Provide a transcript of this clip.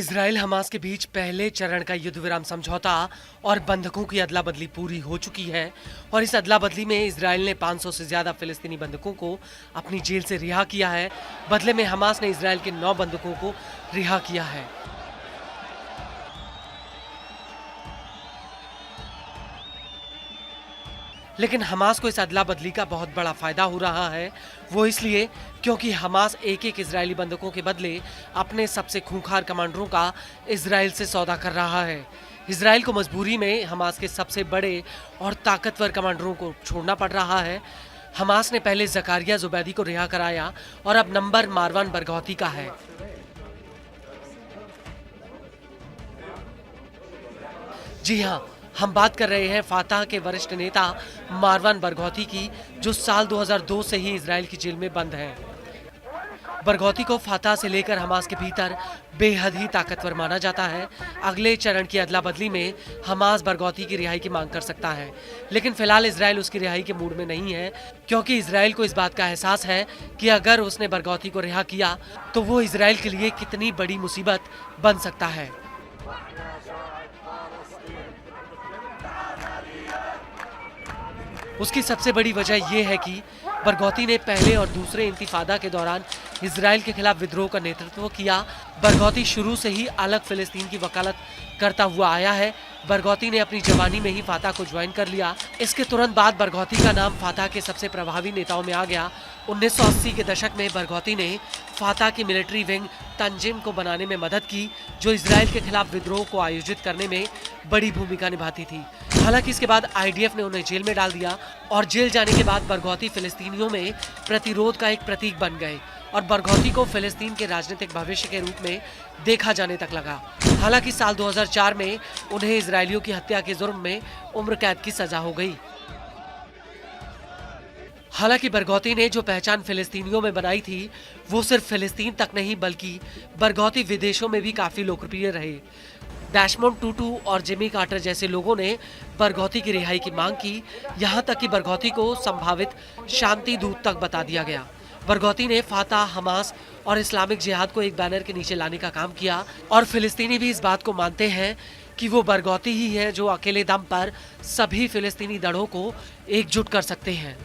Israel Hamas के बीच पहले चरण का युद्ध विराम समझौता और बंधकों की अदला बदली पूरी हो चुकी है और इस अदला बदली में इजराइल ने 500 से ज्यादा फिलिस्तीनी बंधकों को अपनी जेल से रिहा किया है। बदले में हमास ने इजराइल के 9 बंधकों को रिहा किया है। लेकिन हमास को इस अदला बदली का बहुत बड़ा फायदा हो रहा है। वो इसलिए क्योंकि हमास एक एक इजरायली बंधकों के बदले अपने सबसे खूंखार कमांडरों का इजराइल से सौदा कर रहा है। इजराइल को मजबूरी में हमास के सबसे बड़े और ताकतवर कमांडरों को छोड़ना पड़ रहा है। हमास ने पहले जकारिया जुबैदी को रिहा कराया और अब नंबर मारवान बरगौती का है। जी हाँ, हम बात कर रहे हैं फातह के वरिष्ठ नेता मारवान बरगौती की, जो साल 2002 से ही इजराइल की जेल में बंद हैं। बरगौती को फातह से लेकर हमास के भीतर बेहद ही ताकतवर माना जाता है। अगले चरण की अदला बदली में हमास बरगौती की रिहाई की मांग कर सकता है, लेकिन फिलहाल इजराइल उसकी रिहाई के मूड में नहीं है, क्योंकि इजराइल को इस बात का एहसास है कि अगर उसने बरगौती को रिहा किया तो वो इजराइल के लिए कितनी बड़ी मुसीबत बन सकता है। उसकी सबसे बड़ी वजह यह है कि बरगौती ने पहले और दूसरे इंतिफादा के दौरान इजराइल के खिलाफ विद्रोह का नेतृत्व किया। बरगौती शुरू से ही अलग फिलिस्तीन की वकालत करता हुआ आया है। बरगौती ने अपनी जवानी में ही फातह को ज्वाइन कर लिया। इसके तुरंत बाद बरगौती का नाम फातह के सबसे प्रभावी नेताओं में आ गया। 1980 के दशक में बरगौती ने फातह की मिलिट्री विंग तंजिम को बनाने में मदद की, जो इजराइल के खिलाफ विद्रोह को आयोजित करने में बड़ी भूमिका निभाती थी। हालांकि इसके बाद आईडीएफ ने उन्हें जेल में डाल दिया और जेल जाने के बाद बरगौती फिलिस्तीनियों में प्रतिरोध का एक प्रतीक बन गए और बरगौती को फिलिस्तीन के राजनीतिक भविष्य के रूप में देखा जाने तक लगा। हालांकि साल 2004 में उन्हें इजरायलियों की हत्या के जुर्म में उम्र कैद की सजा हो गई। हालांकि बरगौती ने जो पहचान फिलिस्तीनियों में बनाई थी, वो सिर्फ फिलिस्तीन तक नहीं बल्कि बरगौती विदेशों में भी काफी लोकप्रिय रहे। डेशमोंड टूटू और जिमी कार्टर जैसे लोगों ने बरगौती की रिहाई की मांग की, यहाँ तक कि बरगौती को संभावित शांति दूत तक बता दिया गया। बरगौती ने फातह, हमास और इस्लामिक जिहाद को एक बैनर के नीचे लाने का काम किया और फिलिस्तीनी भी इस बात को मानते हैं कि वो बरगौती ही है जो अकेले दम पर सभी फिलिस्तीनी दड़ों को एकजुट कर सकते हैं।